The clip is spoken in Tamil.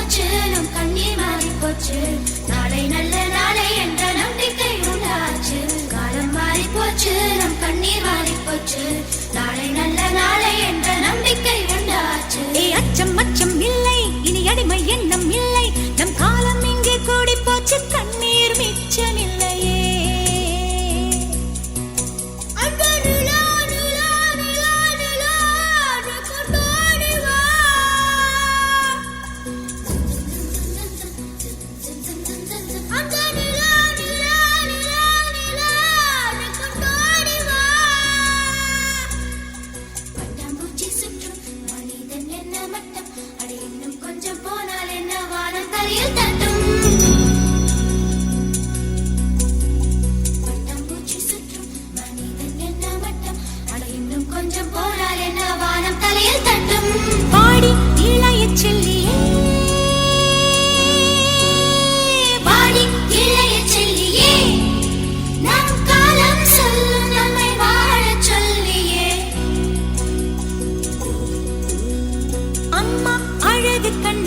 போச்சு, நம் கண்ணீர் மாறி போச்சு. நாளை நல்ல நாளை என்ற நம்பிக்கை உண்டாச்சு. காலம் மாறி போச்சு, நம் கண்ணீர் மாறி போச்சு. நாளை நல்ல நாளை என்ற நம்பிக்கை உண்டாச்சு. அச்சம் அச்சம் இல்லை, இனி அடிமை எண்ணம் இல்லை. நம் காலம் இங்கே கூடி போச்சு, கண்ணீர் மிச்சமில்லையே. கொஞ்சம் போனால் என்ன வானம் தலையில் தட்டும். பாடி இளைய செல்லியே, பாடி இளைய செல்லியே, நம் காலம் சொல்லும் நம்மை வாழச் சொல்லியே. அம்மா அழகு கண்ண